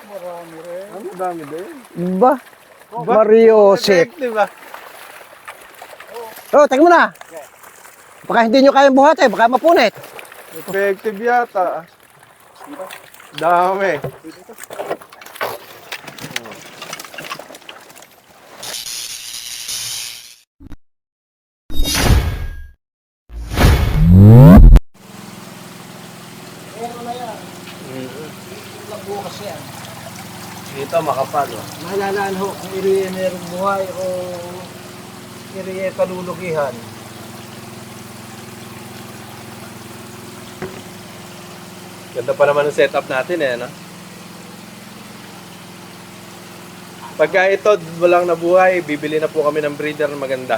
Marami rin. Ang dami din. Ba? Mariosep. Diba? Oh, tingnan mo na. Baka hindi nyo kayang buhatin, baka mapunit. Effective yata. Dami. Meron na yan. Bukas yan. Dito makapal. Oh. Malalaan ho kung iriye merong buhay o iriye kalulugihan. Ganda pa naman ang setup natin eh, no? Pagka ito walang nabuhay, bibili na po kami ng breeder na maganda.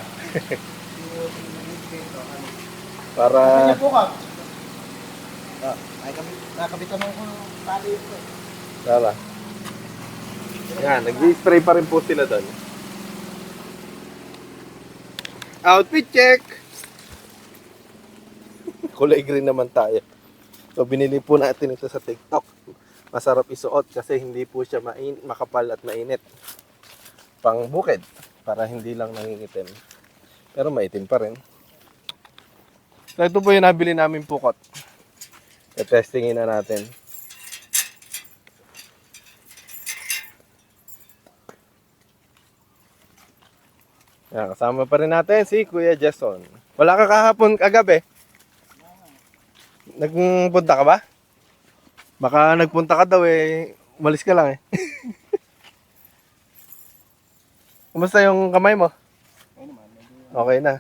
Para... po ka. Ay, nakabitan mo ko tali ito. Tara. Yan, nag-spray pa rin po sila doon. Outfit check! Kulay green naman tayo. So, binili po natin ito sa TikTok. Masarap isuot kasi hindi po siya makapal at mainit. Pang bukid, para hindi lang nangingitim. Pero maitim pa rin. So, ito po yung nabili namin pukot. I-testingin na natin. Yan, kasama pa rin natin si Kuya Jason. Wala ka kahapon kagabi? Nagpunta ka ba? Baka nagpunta ka daw eh, umalis ka lang eh. Kumusta yung kamay mo? Okay na.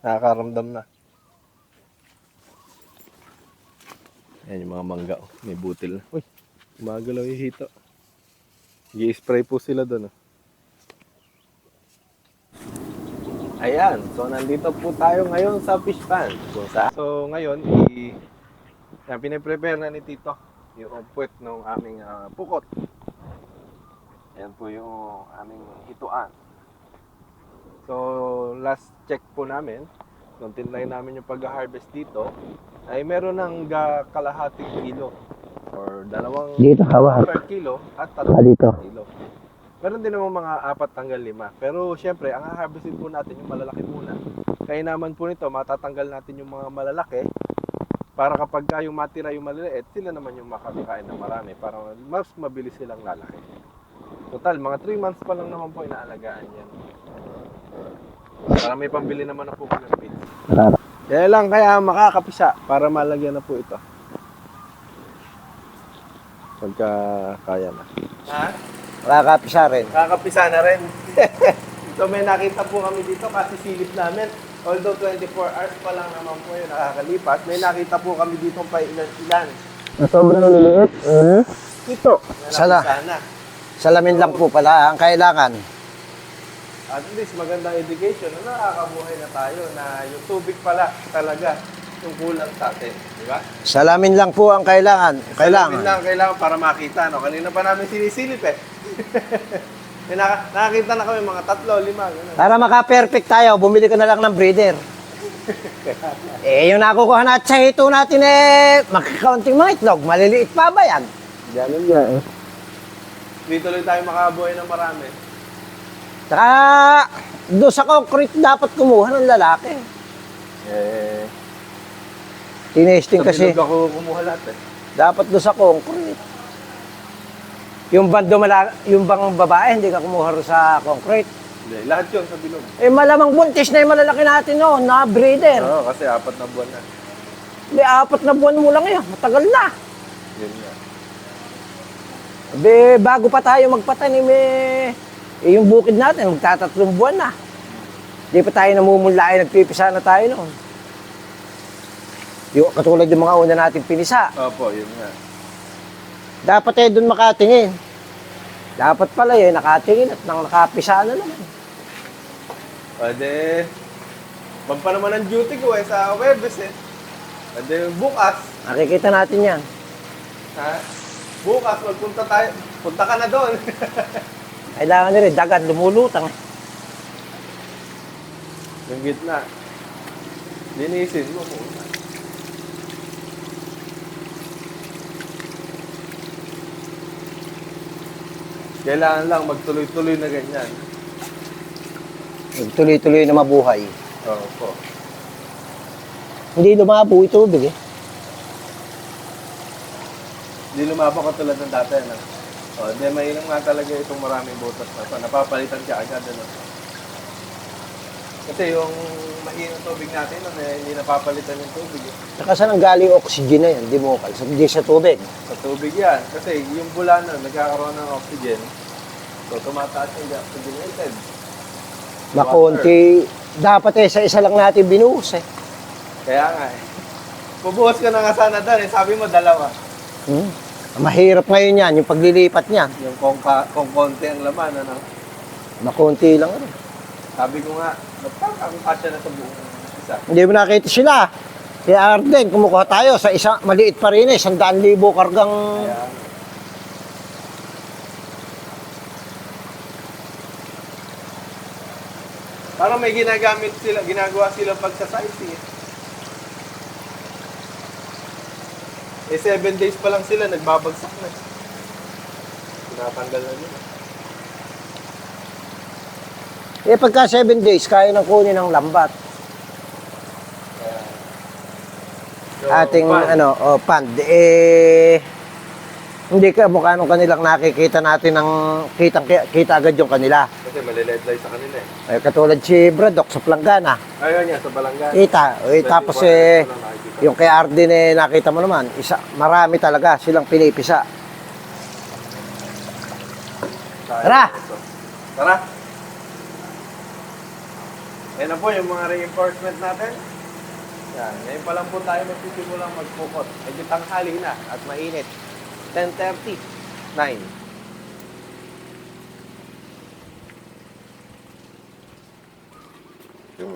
Nakakaramdam na. Yan yung mga mangga. Oh. May butil. Uy, gumagalaw yung hito. I-spray po sila doon. Oh. Ayan, so nandito po tayo ngayon sa fish pond. So ngayon, pinaprepare na ni Tito yung puwet ng aming pukot. Ayan po yung aming hituan. So last check po namin, nung tinlay namin yung pag-harvest dito, ay meron ng kalahating kilo or dalawang Dito, hawa. per kilo at Dito. 3 kilo. Meron din naman mga 4 hanggang 5. Pero syempre, ang harvestin po natin yung malalaki muna. Kaya naman po nito, matatanggal natin yung mga malalaki para kapag yung matira yung maliliit, sila naman yung makakain ng marami para mas mabilis silang lalaki. Total, mga 3 months pa lang naman po inaalagaan yan. Para may pambili naman na po kami ng feeds. Kaya lang, kaya makakapisa para malagyan na po ito. Pagka kaya na. Ha? Makakapisa rin. Kakapisa na rin. So may nakita po kami dito kasi silip namin. Although 24 hours pa lang naman po yun nakakalipas, may nakita po kami dito pa ilan-ilan. Sobrang liliit. Ito. Sana. Salamin lang po pala ang kailangan. At least magandang education na nakakabuhay na tayo na yung tubig pala talaga yung kulang sa atin. Di ba? Salamin lang po ang kailangan. Salamin lang kailangan para makita. No? Kanina pa namin sinisilip eh. Nakakita na kami mga 3, 5. Ganun. Para maka-perfect tayo, bumili ka na lang ng breeder. Yung nakukuha na tsahito natin makakaunting mga itlog. Maliliit pa ba yan? Ganun nga eh. Dito lang tayo makabuhay ng marami. Saka, doon sa concrete dapat kumuha ng lalaki. Tinesting kasi. Sa bilog ako kumuha lahat eh. Dapat doon sa concrete. Yung bang babae, hindi ka kumuha rin sa concrete. Hindi, lahat yun sa bilog. Malamang buntis na yung malalaki natin noon, na breeder. Oo, kasi 4 na buwan na. Hindi, 4 na buwan mo lang yun. Matagal na. Yun nga. Bago pa tayo magpatanim yung bukid natin, magtatatlong buwan na. Hindi pa tayo namumulain, nagpipisa na tayo noon. Yung katulad yung mga una nating pinisa. Opo, yun nga. Dapat doon makatingin. Dapat pala nakatingin at nakapisa na naman. Pwede. Bang pa naman ang duty ko sa Webes eh. Pwede bukas. Nakikita natin yan. Ha? Bukas, magpunta tayo. Punta ka na doon. Kailangan na rin, dagat, lumulutang. Yung gitna. Linisin mo muna. Kailangan lang magtuloy-tuloy na ganyan. Tuloy-tuloy na mabuhay. Oo po. Hindi lumabo ito tubig eh. Hindi lumabo ka tulad ng dati, ano? O, hindi, mainam nga talaga itong maraming butas na ito. Napapalitan ka agad, ano? Kasi yung mainang tubig natin, ano, hindi napapalitan yung tubig. Eh. Saka saan ang galing oxygen na yan? Di mo hindi sa tubig. Sa tubig yan. Kasi yung bula na, nagkakaroon ng oxygen. So, tumataas yung oxygenated. Makonti. Dapat eh, sa isa lang natin binuhos eh. Kaya nga eh. Pubuhos ka na nga sana doon eh. Sabi mo, dalawa. Mahirap ngayon yan, yung paglilipat niyan. Yung kung konti ang laman, ano? Makonti lang rin. Sabi ko nga, ba't ang kasya na sa buong isa? Hindi mo nakita sila. Si Arden, kumukuha tayo sa isang, maliit pa rin eh, 100,000 kargang... Kaya, parang may ginagamit sila, ginagawa sila pagsasize eh. Eh, 7 days pa lang sila, nagbabagsak na. Tinatanggal na nila. Eh pagka 7 days, kaya nang kunin ng lambat. Ating pand. Hindi ka mukha nung kanilang nakikita natin ng kita agad yung kanila. Kasi maliled-light sa kanila eh. Katulad si Braddock sa Planggana. Ayun niya, sa Balanggan. Kita. Tapos yung kay Arden nakita mo naman, marami talaga silang pinipisa. Tara! Tara! Ayan na po yung mga reinforcement natin. Yan. Ngayon pa lang po tayo magsisimula magpukot. Medyo tanghali na at mainit. 10:30. 9.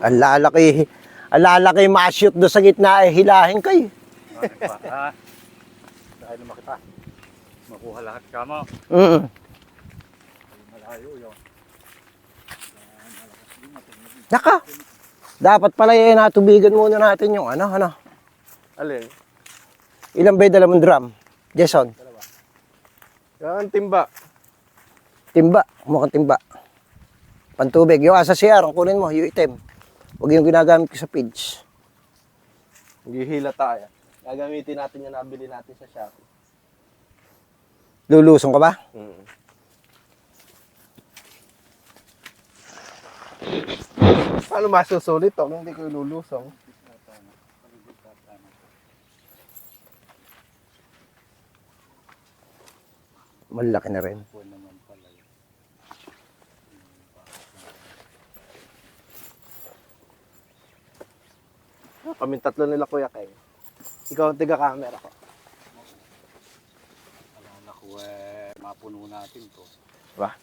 Ang lalaki ma-shoot doon sa gitna hilahin kayo. Bakit pa? Ha? Dahil naman kita. Makuha lahat ka mo. Malayo yun. Naka! Dapat pala natubigan muna natin yung ano. Alin? Ilang ba yung dala mong drum? Jason? Yan, timba. Timba. Mukhang timba. Pantubig. Yung asa CR, ang kunin mo, yung item. Huwag yung ginagamit ko sa page. Maghihila tayo. Gagamitin natin yung nabili natin sa Shopee. Lulusong ka ba? Paano masusulit to? Hindi ko ilulusong. Malaki na rin. Kaming tatlo nila Kuya Keng. Ikaw ang tiga-camera ko. Alala ko mapuno natin to. Ba?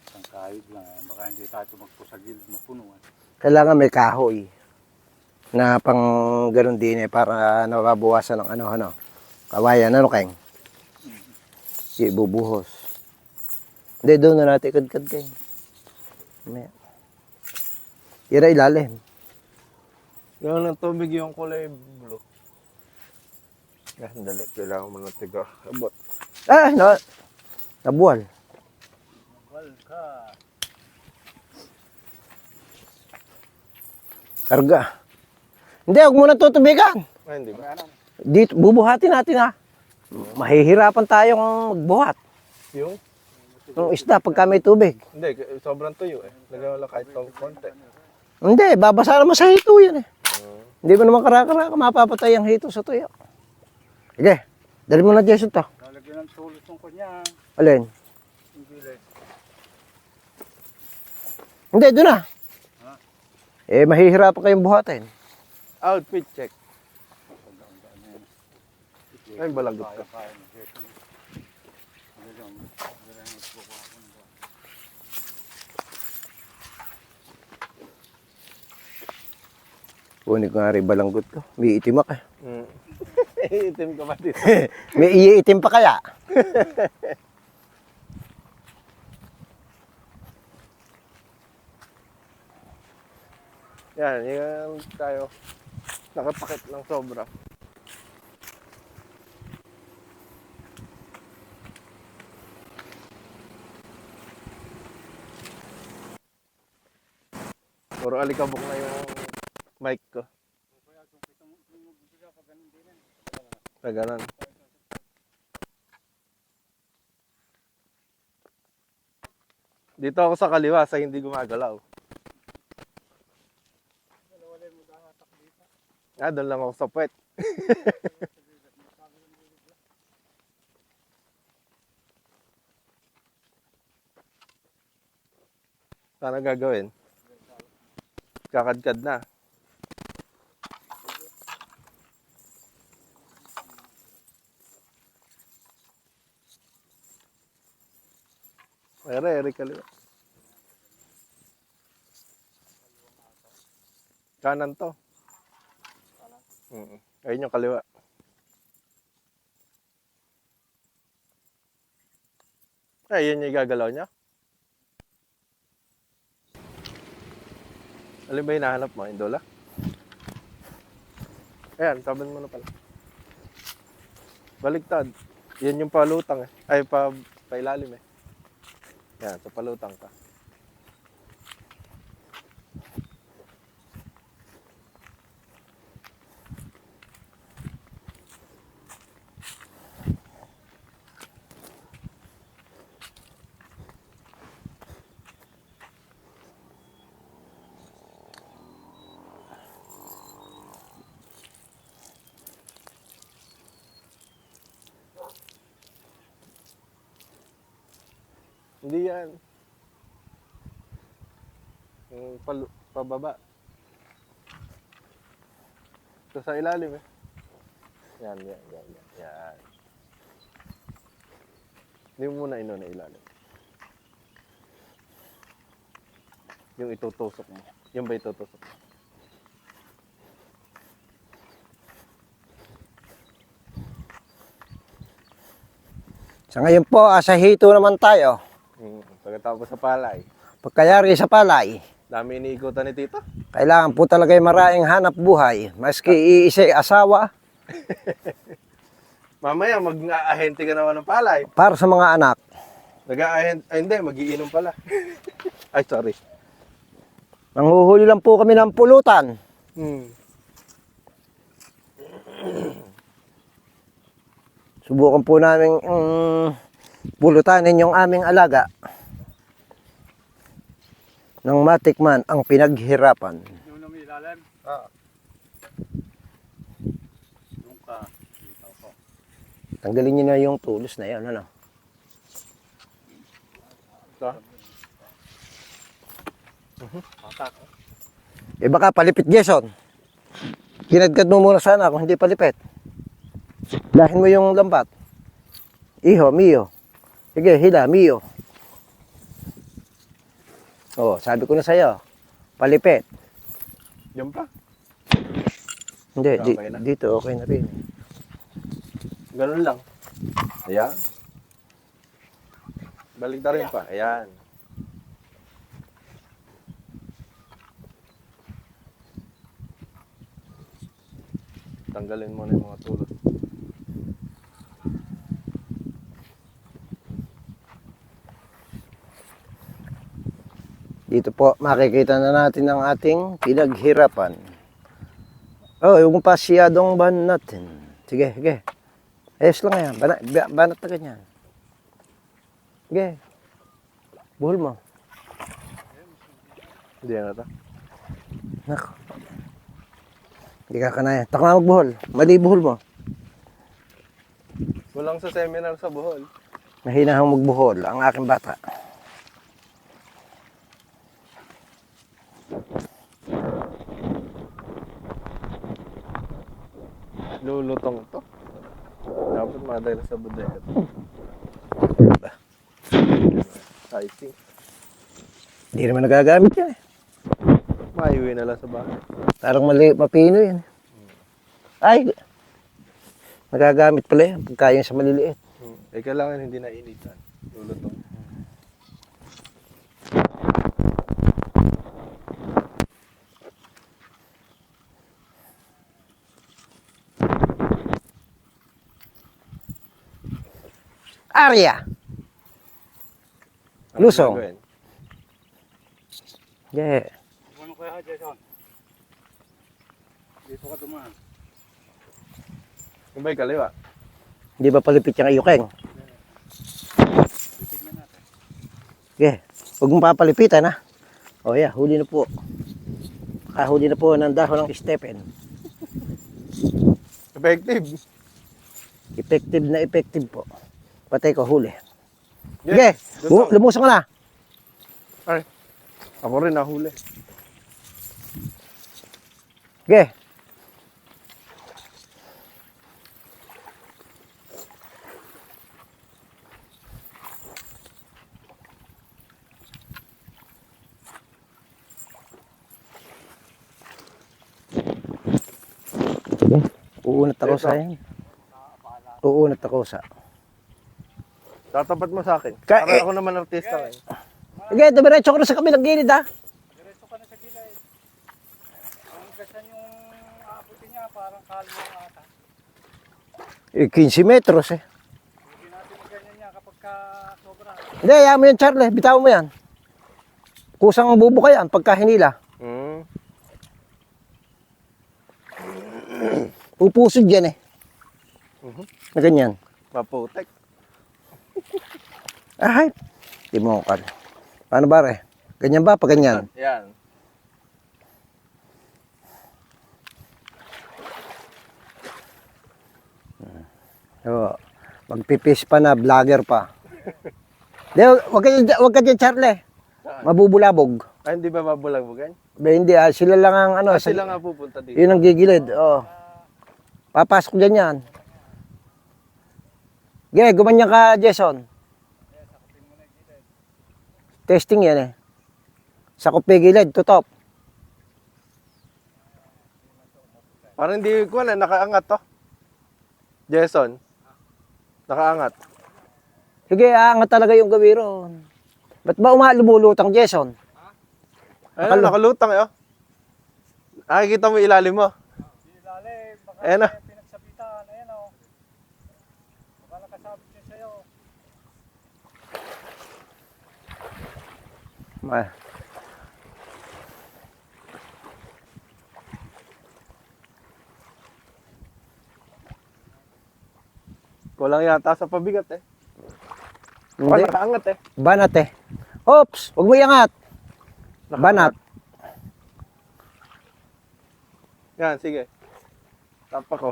Isang kahit lang. Baka hindi tayo magpusagil mapunuan. Kailangan may kahoy na pang ganun din para nababawasan ng kawayan. Ano, Keng? Ibubuhos. Hindi, doon na natin kadkad kayo. Ira ilalim. Gano'n ng tubig yung kulay blue. Dali. Kailangan mo ng tiga. Abot. Nabuwal. Wal ka. Karga. Hindi, huwag mo na tutubigan. Ay, hindi ba? Dito, bubuhatin natin ha. Mahihirapan tayong magbuhat. Yung? Yung isda pagka may tubig. Hindi, sobrang tuyo eh. Lagyan mo lang kahit konti. Hindi, babasa naman sa hito yan eh. Hindi mo naman karaka-raka mapapatay ang hito sa tuyo. Sige, dali mo na Jason to. Lalagyan ng sulit ng kanya. Alin? Yung gilid. Hindi, doon na. Mahihirapan kayong buhatin. Outfit check. Ay, balagot ka. Kunin ko nga rin balanggot ko. May itim ka. Itim ka ba dito? May iitim pa kaya? Yan tayo. Nakapakit ng sobra. Puro alikabok na yung mic ko. Sa ganun. Dito ako sa kaliwa sa hindi gumagalaw. Doon lang ako sa puwet. Paano gagawin? Kakadkad na. Ere kaliwa. Kanan to. Ayun yung kaliwa. Ayun yung gagalaw niya. Alin ba hinahanap mo? Indola? Ayan, taban mo na pala. Baligtad. Yan yung palutang eh. Ay, pailalim eh. Yan, sa palutang ka. Hindi yan. Yung pababa. Ito sa ilalim eh. Yan. Hindi mo muna na ilalim. Yung itutusok mo. Yung ba itutusok mo? Sa ngayon po, sa hito naman tayo. Pagkatapos sa palay. Pagkayari sa palay, Dami iniikutan ni Tito. kailangan po talaga yung maraming hanap buhay. Maski iisa'y asawa, Mamaya mag-ahente ka naman ng palay. para sa mga anak. Ay hindi, magiinom pala. Ay, sorry. Nanghuhuli lang po kami ng pulutan. Subukan po namin pulutanin yung aming alaga nang matikman ang pinaghirapan. Yung namin ilalim. Yung ka. Dito ko. Tanggalin niyo na yung tulos na yan, ano? Ito. Baka palipit, Jason. Kinadkad mo muna sana kung hindi palipit. Dahin mo yung lambat. Iho, Mio. Sige, hila, Mio. Oh, sabi ko na sa'yo. Palipit. Yan pa. Hindi, Okay na? dito okay na rin. Ganun lang. Ayan. Balik na rin pa. Ayan. Tanggalin mo na yung mga tulot. Dito po, makikita na natin ang ating pinaghirapan. Oh, yung pasyadong ban natin. Sige. Ayos lang yan. Banat na ganyan. Sige. Buhol mo. Hindi yan ata. Nako. Hindi ka kanaya. Taka magbuhol. Mali buhol mo. Walang sa seminar sa Bohol. Mahinahang magbuhol ang aking bata. Lulutong to. Dapat madala sa bodega. I think. Hindi naman nagagamit yan eh. Maiuwi na lang sa bahay. Parang mapino yan. Ay, nagagamit pala yan pagka yung sa maliliit. Kailangan hindi na initan. Lulutong. Arya! Ano Lusong. gagawin? Yeah. Ano kaya, Jason? Dito ka dumaan. Yung ba'y kaliwa? Hindi ba palipit yung ayukeng? Titignan natin. Okay. Huwag mong papalipitan ha. O yeah, huli na po. Huli na po ng dahon ng Stephen. Effective. Effective na effective po. Patay ko huli. Yes. Okay, lumusan ka na. Ay, ako rin nahuli. Okay. Uunat ako sa yan. Uunat ako sa. Tatapat mo sa akin. Ka- Para ako naman artista ngayon. Okay, dumiretso ko na sa kabilang gilid ha. Diretso ka na sa gilid. Ang gasan yung aabutin niya, parang kalmo ata. 15 metros eh. Hindi natin ganyan niya kapag ka sobra. Hindi, ayaw mo yan Charlie. Bitaw mo yan. Kusang bubuka yan pagka hinila. Hmm. Pupusod yan eh. Na ganyan. Maputek. Ay, di mo ka. Paano ba re? Ganyan ba? Pag ganyan? Yan. Oo. Magpipis pa na, vlogger pa. Di, wag ka dyan, Charlie. Mabubulabog. Ay, hindi ba babulagbugan? Ba, hindi sila lang ang ano. Sila nga pupunta dito. Yun ang gigilid. Oo. Papasok dyan yan. Okay, gumanyan ka, Jason. Testing yan eh. Sakop may gilid, tutop. Parang hindi ko na, nakaangat to. Jason. Nakaangat. Sige, aangat talaga yung gawiro. Ba't ba lumulutang, Jason? Ayun, nakalutang eh. Oh. Nakikita mo ilalim mo. Ilalim, baka Ayan na. may pinagsabitan. Ayan o. Baka nakasabit niya sa'yo. Kulang yata sa pabigat eh. Hindi. Nakaangat eh. Banat eh. Oops, huwag mo iangat. Banat. Yan, sige. Tapa ko.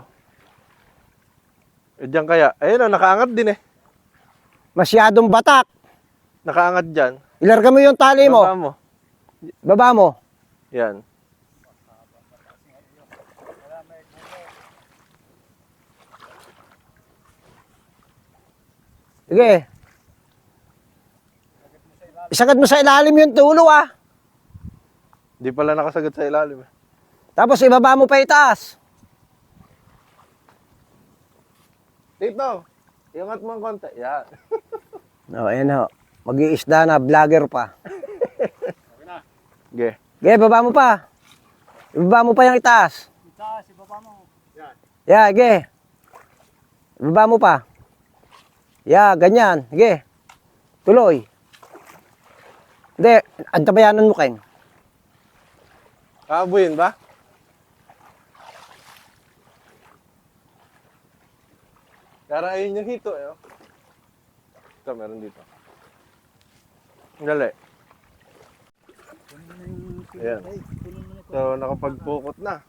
Eh, dyan kaya. Ayun o, nakaangat din eh. Masyadong batak. Nakaangat dyan. Ilarga mo yung tali mo. Baba mo. Baba mo. Yan. Sige. Isagad mo sa ilalim yung tulo ah. Di pala nakasagot sa ilalim eh. Tapos ibaba mo pa itaas. Dito. Iangat mo ang konti. Yan. No, ayan ho. Mag-iisda na, vlogger pa. Okay na. Okay. Okay, baba mo pa. Ibaba mo pa yung itaas. Itaas, ibaba mo. Yan. Yeah, okay. Ibaba mo pa. Yeah, ganyan. Okay. Tuloy. Hindi, antabayanan mo Keng. Kaabuyin ba? Kara ayun yung hito eh. Oh. Ito, meron dito. Dali. Ayan. So, nakapagpukot na.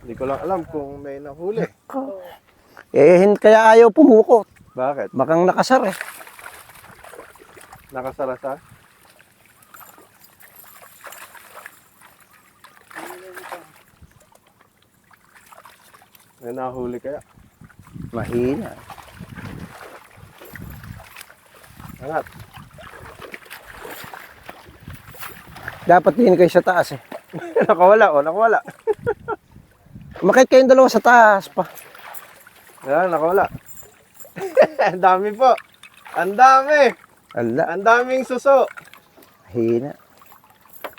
Hindi ko lang alam kung may nahuli. Kaya ayaw pumukot. Bakit? Bakang nakasar eh. Nakasara sa? May nahuli kaya? Mahina. Angat. Dapat din kayo sa taas eh. Nakawala oh, nakawala. Makit kayong dalawa sa taas pa. Ayan, nakawala. Ang dami po. Ang dami. Ala, Ang daming suso. mahina.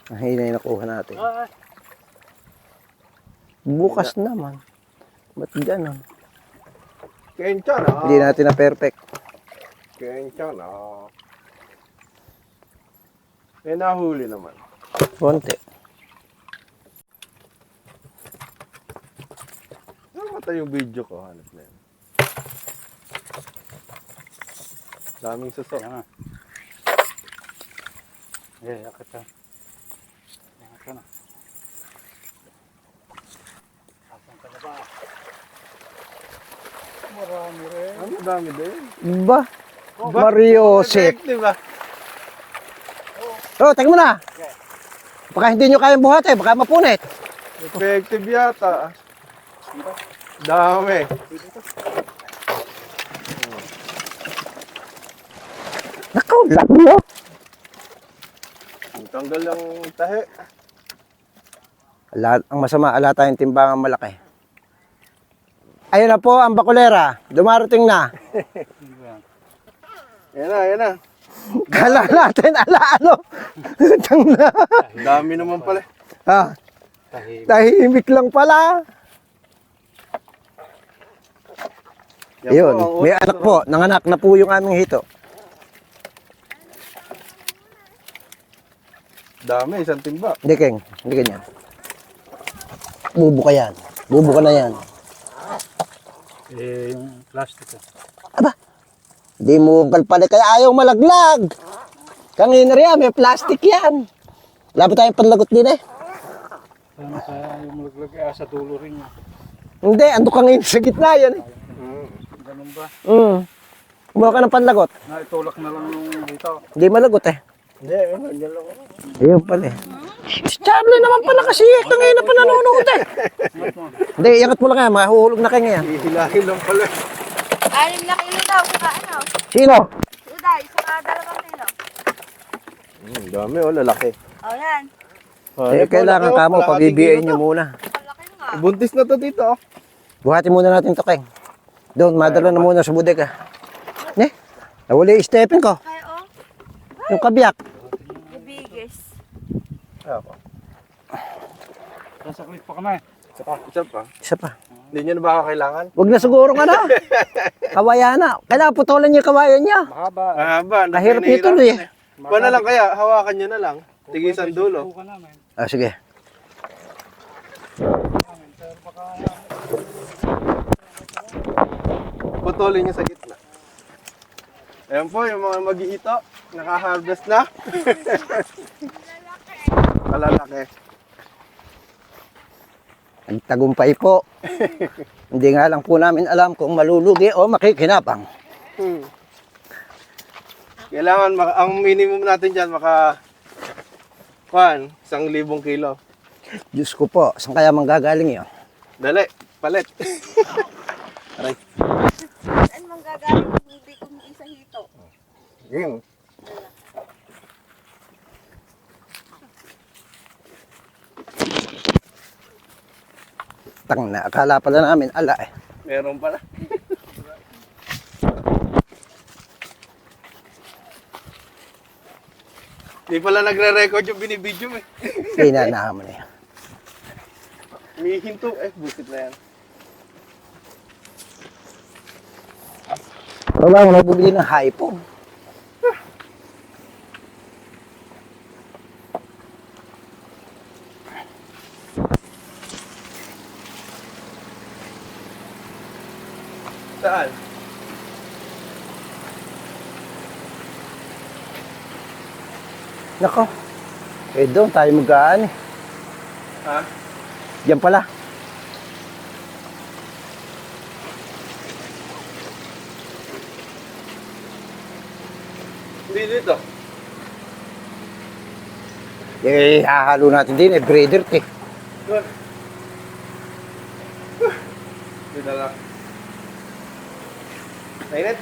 Mahina yung nakuha natin. Ah, Bukas naman. Ba't gano'n? Kencha na. Hindi natin na perfect. Kencha na. May nahuli naman. Konti. Ito yung video ko. Hanap na yan. Daming suso. Yan nga. Yakit ka. Yakit ka na. Asan ka na ba? Marami rin. Ano dami din? Ba? Mariosep. Effective ah. Oh, teka mo na. Baka hindi nyo kayang buhatin, baka mapunit. Effective yata. Dami. Nakaw, laki mo. Ang tanggal ng tahi. Ang masama, ala tayong timbangan malaki. Ayun na po ang bakulera. Dumarating na. Hindi ba yan? Yan na, yan na. Kala natin, ala ano. Tangna. Dami naman pala. Ah, Tahimik. tahimik lang pala. Yan Ayun, po, ang may utos, anak po. Nanganak na po yung aming hito. Dami, isang timba. Hindi, Keng. Hindi ganyan. Bubuka yan. Bubuka na yan. Yung plastic. Di mo palpalik kaya ayaw malaglag. Kanina riyan, may plastic yan. Wala ba tayong panlagot din eh? Sana kaya yung malaglag sa dulo rin yun. Hindi, ando ka ngayon sa gitna yan eh. Ganun ba? Kumuha ka ng panlagot. Naitulak na lang yung dito. Hindi malagot eh. Hindi, yan lang. Ayun pala eh. Si Charlie naman pala kasi eh. Tangay na pa nanonood eh. Hindi, iangat mo lang nga. Mahuhulog na kayo ngayon. Hihilahin lang pala. 6 na kilo daw, saka ano? Sino? Uday, saka 2 kilo. Dami, oh, lalaki. O yan, Eh, kailangan ka mo. Pag-ibiyain nyo muna. malaki nga. Buntis na to dito, oh. Buhatin muna natin to, Keng. Doon, madala na muna sa bodega. Ne? Nawali yung Stephen ko. Kaya oh, Yung kabiyak. the biggest. Ako. Nasa clip pa kami. Isa pa. Isa pa. Hindi nyo na ba kailangan? Huwag na siguro ka na. Kawayan na. Kailangan putulan niya yung kawayan niya. Mahaba. Mahaba. Kahirap nito eh. Pa na lang kaya, hawakan nyo na lang. Tigisan dulo. Suka namin. Ah, sige. Pero baka Putulin nyo sa gitna. Ayan po, yung mga mag-iito. Naka-harvest na. Malalaki. Nagtagumpay po. Hindi nga lang po namin alam kung malulugi o makikinabang. Kailangan, ang minimum natin dyan, 1,000 kilo. Diyos ko po, saan kaya manggagaling yun? Dali, palit. Aray. Saan manggagaling kung hindi kung isa hito? Yun. Tang na, akala pala namin ala eh. Meron pala. Di pala nagre-record yung binibidyo eh. Pinanahan mo na yan. May hinto eh, busit na yan. Wala mo nagbubili ng hypo. Saan? Nako. Eh doon tayo magaan eh. Ha? Diyan pala. Hindi dito. Eh, hahalo natin din eh, breeder eh. Doon. Dito lang. Mainit?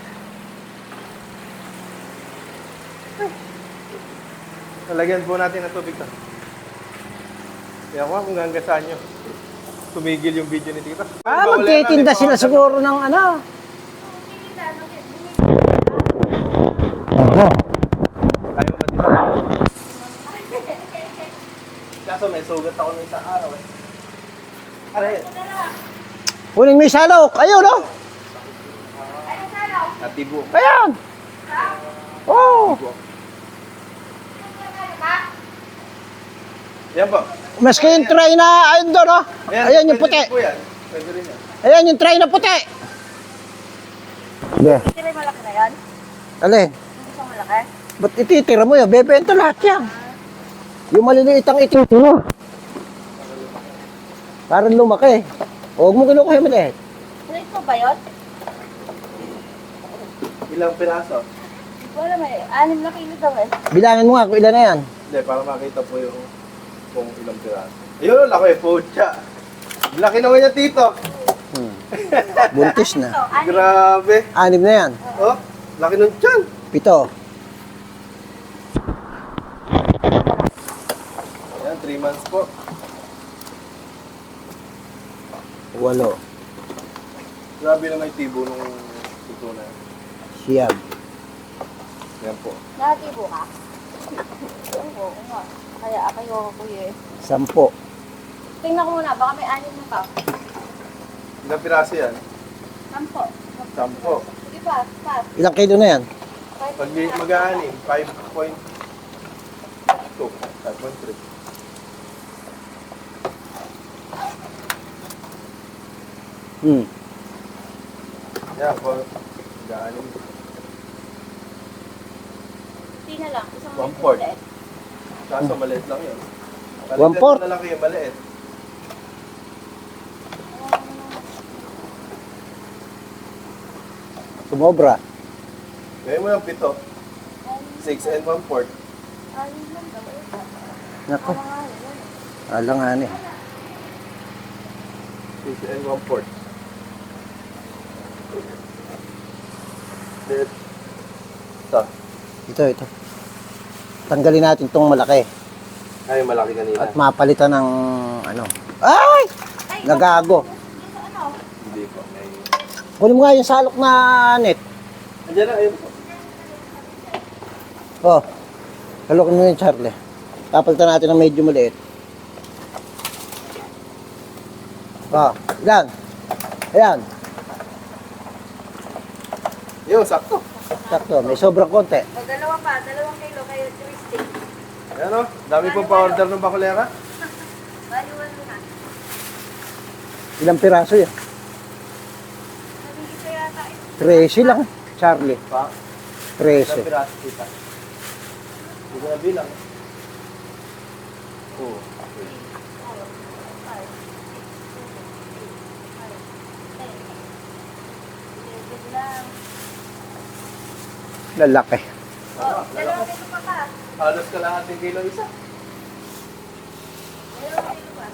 Talagyan po natin ng tubig to. Kaya ko kung ganggasaan nyo. Tumigil yung video ni Tita. Ah, magtitinda sila siguro ng ano. Oo. Tayo ba dito? Kaso may sugat ako ng isang araw eh. Aray, Kunin mo yung salok. Ayun, no? natibo. Ayan. Oh. Yan po. Maski yung try na, ayun doon, no? Ayan yung pwede puti. rin po yan. Pwede rin yan. Ayan, yung tray na puti. Sige. Tira yung malaki na yan? Alin? Hindi sa malaki? Ba't ititira mo yun? Bebenta lahat yan. Yung maliliit ang ititira. Parang lumaki. Huwag mo kinukuha yung maliit. Plate mo ba yun? Ilang piraso? Wala may 6 na kilo daw eh. Bilangin mo nga kung ilan na yan. Hindi, para makita po yung kung ilang piraso. Ayun, laki, pocha. Laki naman niya, Tito. Buntis na. Ito, 6. Grabe. 6 na yan. Oh, laki ng tiyan. 7. Ayan, 3 months po. 8. Grabe naman yung tibo nung ito na yan. Siyam. Yan po. Nakatibo ka? Oo nga. Kaya kayo ako kuya eh. 10. Tingnan ko muna, baka may 6 na pa. Ilang piraso yan? 10. 10. Sige pa, pa. Ilang kilo na yan? Pag mag-aani, 5.2. 5.3. Yan po. Mag-aani. Hindi na lang. Isang 1/4. ulit. Kaso maliit lang yun. 1/4? Na lang kayo, maliit. Sumobra. Gawin mo yung 7. 6 and 1/4. Ayun lang daw. Nako. Mga ayun. Alangan eh. 6 and 1/4. Ito. Ito. Tanggalin natin tong malaki. Ay, malaki kanina. At mapalitan ng ano. Ay! Nagago. Sa ano? Hindi po. May... Kunin mo nga yung salok na net. Andiyan na, ayun po. Oh. Salokin mo yung Charlie. Papalitan natin ng medyo maliit. Oh. Ilan? Ayan. Yun, sakto. Sakto. May sobrang konti. O, dalawa pa. 2 kilo kayo. 3 stick. Ayan o. Dami pong pa-order ng bakulera. Baliwan mo na. Ilang piraso yan? Nabigit ko yata ito. 13 lang. Charlie. Pa? 13. piraso kita. Hindi ko na bilang. Oo. Lalaki. Oh, 2 kilo pa pa. Halos kalahating kilo isa. 2 kilo pa.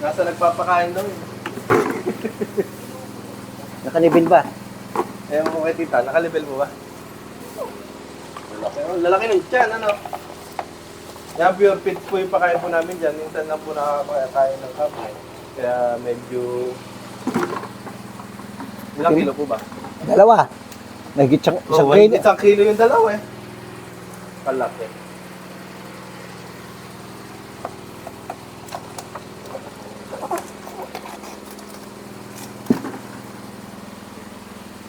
Nasa nagpapakain daw yun. Nakanibil ba? Ayan mo kay tita, nakalibel mo ba? Lalaki, lalaki ng tiyan, ano? Yan, pure fit po yung pakain po namin dyan. Minsan lang po nakakakain ng kape. Kaya medyo... Ilang kilo po ba? Dalawa. Nagigit isang Oh, kilo. isang kilo yung dalawa eh. Kalaki.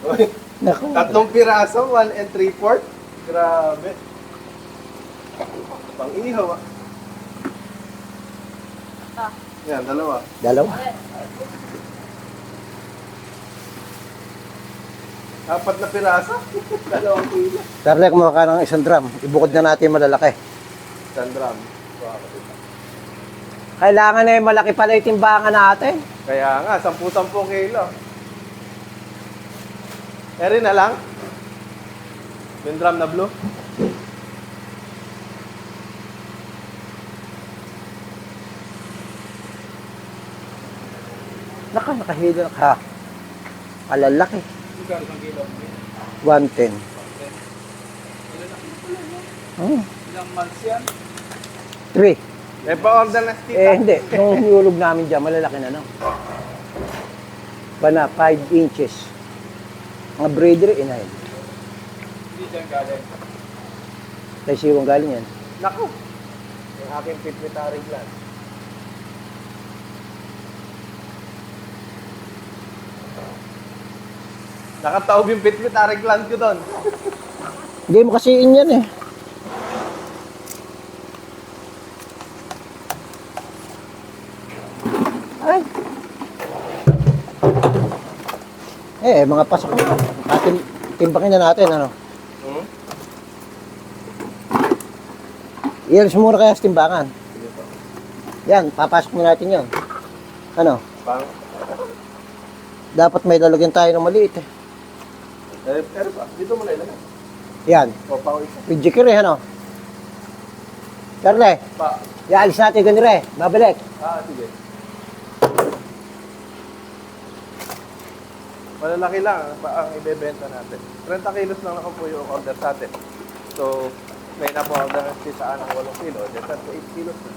Uy, Naku. 3 piraso, 1 and 3/4. Grabe. Pang ihaw ah. Ah. Yan, dalawa. Dalawa. 4 na piraso. 2 kilo. Charlie, kumuha ka ng 1 drum. Ibukod na natin yung malalaki. Sandram. Kailangan na yung malaki pala yung timbangan natin. Kaya nga, 10-10 kilo. Eri na lang. Yung drum na blue. Nakahilo ka. Kalalaki. 110. Ilang months yan? 3. May pa-order na si tita. Hindi. Nung hinulog namin dyan, malalaki na no. Bana, 5 inches. Mga breeder, inahin. Hindi dyan galing. Kay siwang galing yan. Naku. Yung aking pituitary gland. Nakataob yung pituitary gland ko doon. Hindi mo kasiin yan eh. Ay. Mga pasok. Atin, timbangin na natin, ano? Hmm? I-alis mo muna kaya sa timbangan. Sige po. Yan, papasok mo natin yan. Ano? Pang, Dapat may lalagyan tayo ng maliit eh. pero pa, dito mo na ilagay. Yan. O, pang isa. Pidjikir eh, ano? Charlie, Pa. ialis natin ganun eh. Babalik. Sige. Malalaki lang ang ibebenta natin. 30 kilos lang ako po yung order sa atin. So, may napo-order si saan ng 8 kilo. Then, 38 kilos na.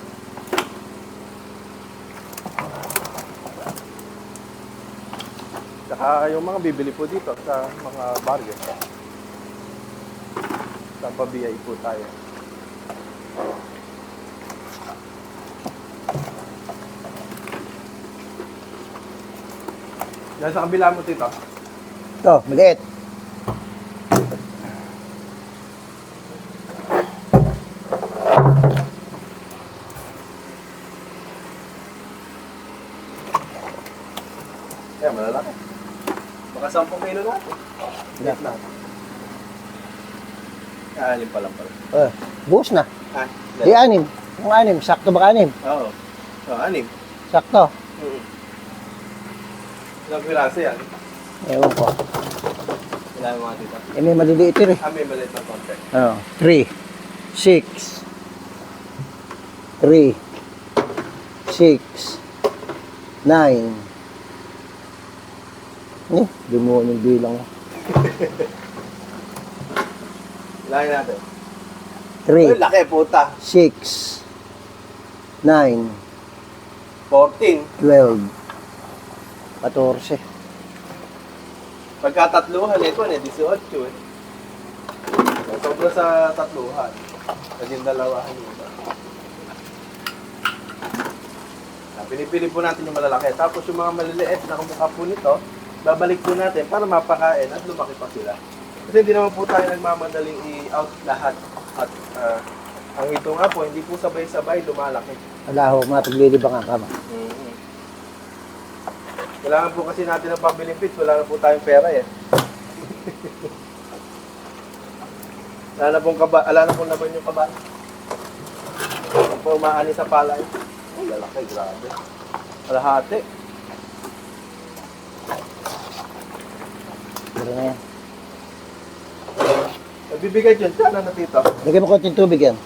Saka yung mga bibili po dito sa mga barrio. Sa pabiyay po tayo. Yan sa kabila mo, tito. Ito, maliit. Kaya malalaki. Baka 10 kilo natin. Yan. na. Alim pa lang pala. Buhos na. Ah, Di 6. Yung 6. Sakto ba 6? Oo. Oh, 6. Sakto. Ilang piraso yan? Ewan ko. Ilan yung mga dito? May maliliit rin eh. May maliit na konti. 3, 6, 3, 6, 9. Dumuon yung bilang mo. Ilangin natin. 3, laki puta. 6, 9, 14. 12, 14. Pagka tatluhan, ito 18 eh. Sobra sa tatluhan. Naging dalawahan yun. Pinipili po natin yung malalaki. Tapos yung mga maliliit na kumukha po nito, babalik po natin para mapakain at lumaki pa sila. Kasi hindi naman po tayo nagmamadaling i-out lahat. At ang ito nga po, hindi po sabay-sabay lumalaki. Wala ho, mapaglilibang ang kama. Kailangan po kasi natin ng pabiling feeds, wala na po tayong pera eh. Wala na pong laman yung kaba. Wala po umaani sa palay. Ay, lalaki, grabe. Kalahati. Pero na yan. Nagbibigay dyan, sana na tito. Lagyan mo konting tubig yan.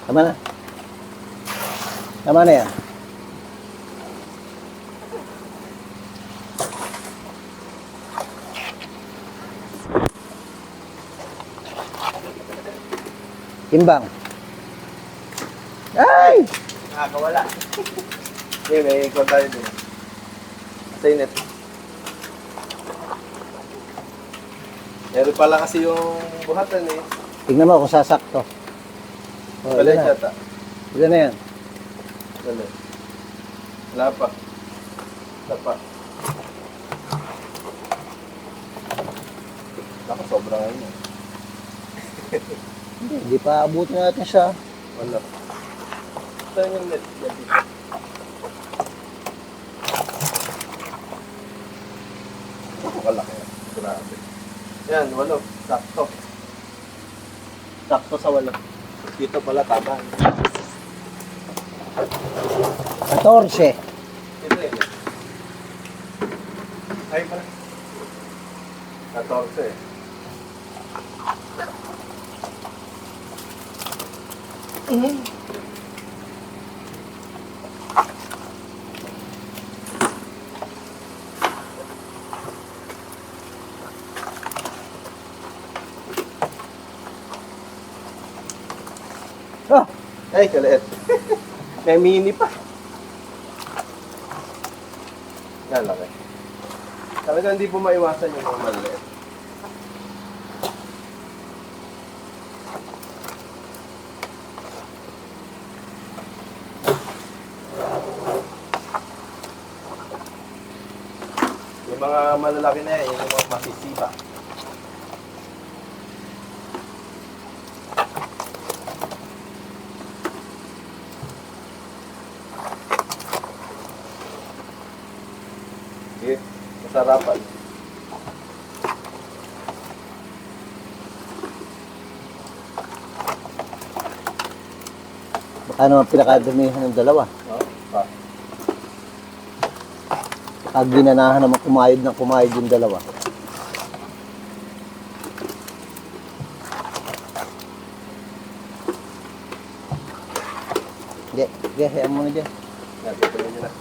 Tama na. Tama na yan. Timbang. Ay! Nakakawala. Okay, may ikot tayo din. Sa init. Meron pala kasi yung buhatan eh. Tignan mo kung sasakto. Balik yan na. yata. Yan na yan. Balik. Wala pa. Wala pa. Ako, sobrang ano. Hindi pa abutin natin siya. Wala. Saan yung net? Yan dito. Ako kalaki yan. Grabe. Yan, walo. Sakto. Sakto sa walo. Dito pala tama. 14. Ito yun. Ay pala. 14 eh. Oh, Ay, kaliit. May mini pa. Yan, laki. Talaga hindi po maiwasan yung mga maliit. Yung mga mga malalaki na yan, yung mga masisiba. Sige, masarapan. Baka naman pinakadumihan ng dalawa. No? Pa. Pag ginanahan naman kumayod ng kumayod yung dalawa. Sige, sige, hayaan mo na dyan. Yan, tutuloy nyo na.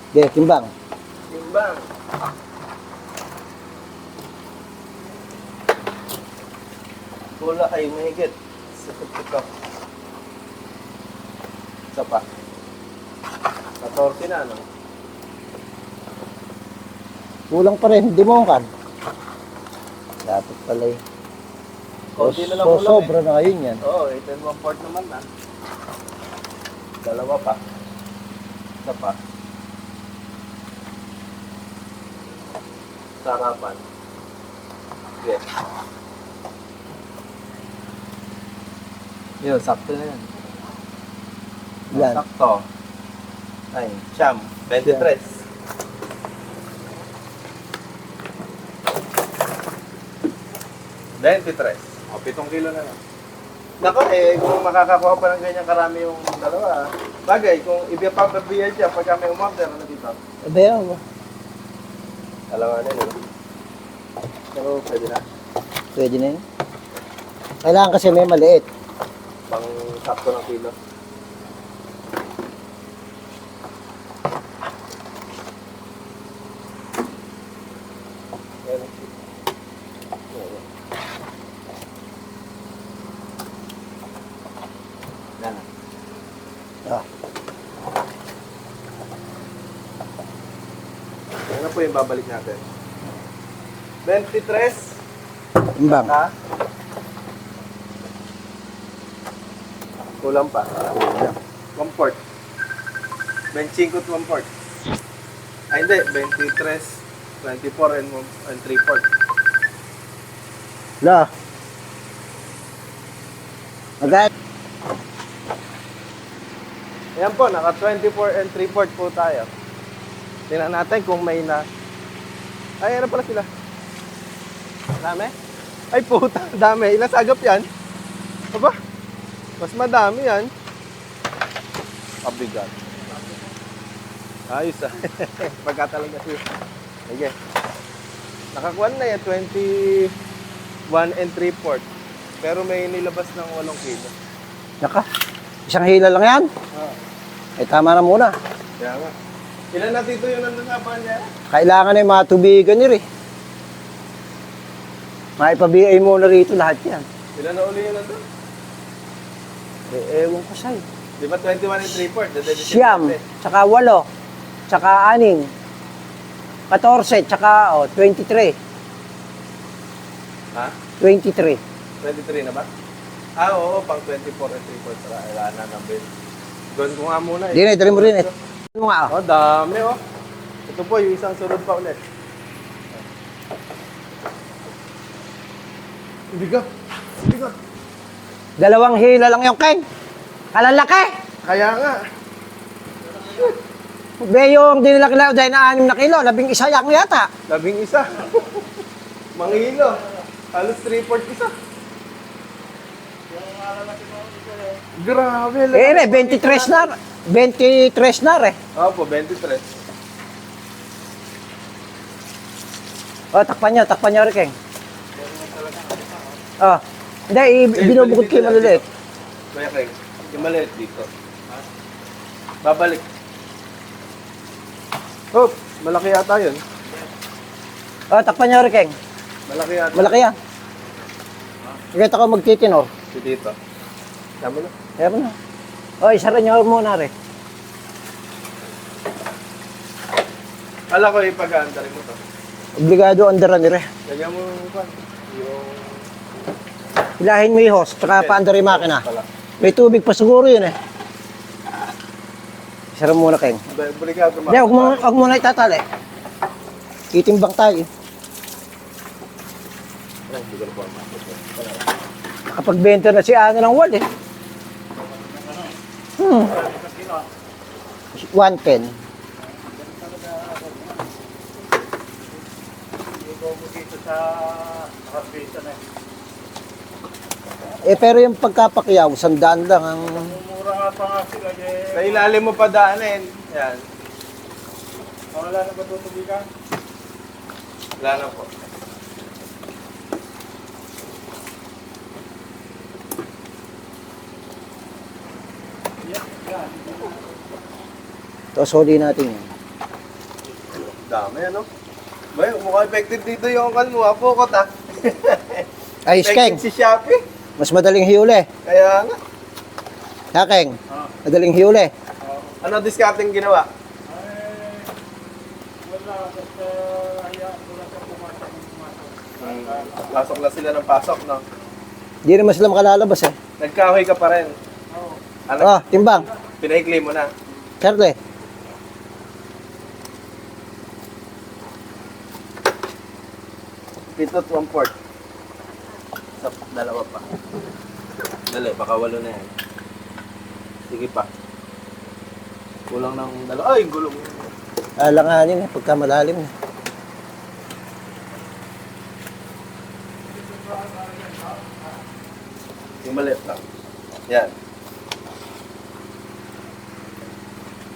Sige, timbang. Timbang. Pula ay mahigit. Sa tutok. Isa pa. 14 na, no? Kulang pa rin, hindi mo kan. Dapat pala eh. Konti na lang So, kulang sobra na ngayon yan. Oo, 8 and 1/4 naman na. Dalawa pa. Isa pa. Sarapan. Yes. Yun, sakto na yan. Yan. Sakto. Ay, siyam. 23. O, 7 kilo na lang. Nako kung makakakuha pa ng ganyan karami yung dalawa, bagay, kung ipapabiyan siya pagka may umorder, ano dito? Abe, oh. Dalawa na yun. Pero pwede na. Pwede na yun. Kailangan kasi may maliit. Pang sakto ng kilo. Ayan. Ayan. Yan na. Ah. Ano po yung babalik natin? 23. Timbang. Ha? Kulang pa. 1/4. 25 at 1/4. Ay hindi, 23, 24 and 3/4. La. Agad. Ayan po, naka 24 and 3/4 po tayo. Tingnan natin kung may na... Ay, ano pala sila? Dami? Ay puta, dami. Ilang sagap yan? Aba, mas madami yan. Pabigat. Ayos ah. Pagka talaga siya. Sige. Nakakuha na yan, 21 and 3/4. Pero may nilabas ng 8 kilo. Naka. Isang hila lang yan. Ah, Eh, tama na muna. kaya nga. Ilan na dito yung nandun sa niya? Kailangan na yung mga tubigan nyo rin. Maipabiyay mo na rito lahat yan. Ilan na uli yung nandun? Eh, ewan ko sa'yo. Di ba 21 and 3/4? Dadalisin Siyam, natin. tsaka 8, tsaka 6, 14, tsaka 23. Ha? 23. 23 na ba? Ah, oo, pang 24 and 3/4. Wala na ng bill. Gawin ko nga muna eh. Di na, dali mo rin eh. Ano nga Oh, dami oh. Ito po, yung isang sunod pa ulit. Bigat. Bigat. Dalawang hila lang yung Ken. Kalalaki. Kaya nga. Be, yung dinilaki dahil na 6 na kilo, 11 yang yata. 11. Mangilo. Halos 3/4 isa. Grabe. Eh, 23 na. 23 na rin. Opo, 23. O, takpan nyo rin, Ken. Oh, hindi, binubukod kayo maliliit. Kaya kayo, yung maliit dito. Babalik. Oh, malaki yata yun. O, takpan nyo rin, Ken. Malaki yata. Malaki yan. Ikita ko magtitinor. Si dito. Tama na. Kaya mo na. O, isa rin nyo muna rin. Alam ko ipag-aantari mo to. Obligado andaran nire. Lagyan mo yung Hilahin mo yung hose, tsaka paandar yung makina. pala. May tubig pa siguro yun eh. Isara muna kayo. Obligado Hindi, huwag mo na itatali. Itimbang tayo. Hindi ko na po. Nakapagbenta na si Ana ng wal eh. 110. Hindi ko mo dito sa harbisa na. Eh pero yung pagkapakyaw, 100 lang ang... Mumura nga pa nga sila eh. Sa ilalim mo pa daanin. Yan. Wala na ba tutubigan? Wala na po. Tapos huli natin yun. Dami ano? Bay, mukhang effective dito yung kan mo. Apokot ah. Ay, Skeng, Effective si Shopee. mas madaling hiuli. Kaya nga. Hakeng, madaling hiuli. Ano discarding ginawa? Ay, wala. Basta hayaan ko lang sa pumasok. Pasok na sila ng pasok, no? Hindi naman sila makalalabas eh. Nagkahoy ka pa rin. Oo. Ano? Oh, timbang. Pinahikli mo na. Charlie. Pitot 1/4. Sa dalawa pa. Dali, baka 8 na yan. Sige pa. Kulang ng dalawa. Ay, gulong. Alanganin eh, pagka malalim na. Yung maliit lang. Yan.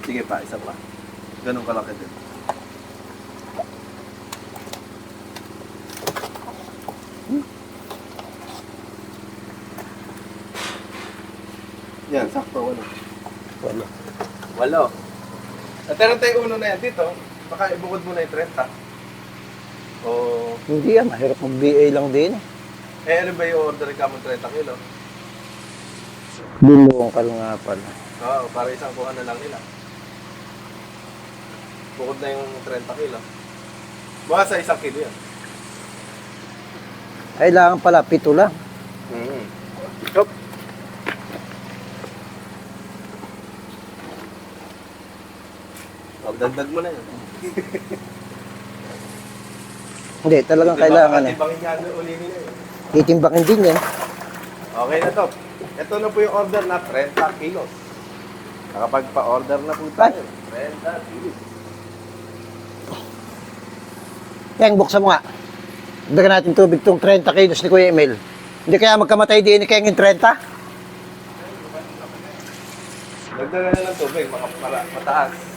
Sige pa, isa pa. Ganun kalaki din. Yan, sakto. Walo. Wala. Walo. At meron tayong uno na yan dito. Baka ibukod mo na yung 30. O, Hindi yan, mahirap mag-BA lang din. ano ba yung order ka mo 30 kilo? Luluong ka nga pala. Oo, para isang kuha na lang nila. Bukod na yung 30 kilo. Baka sa 1 kilo yan. Kailangan pala, 7 lang. Stop. Dagdag mo na yun. Hindi, talagang kailangan eh. Tibangin niya uli nila yun. Titimbangin din yan. Okay na to. Ito na po yung order na 30 kilos. Nakapagpa-order na po tayo. 30 kilos. Kaya buksan mo nga. Dagan natin tubig tong 30 kilos ni Kuya Emil. Hindi kaya magkamatay din ni Keng yung 30? Dagdagan na ng tubig, mataas.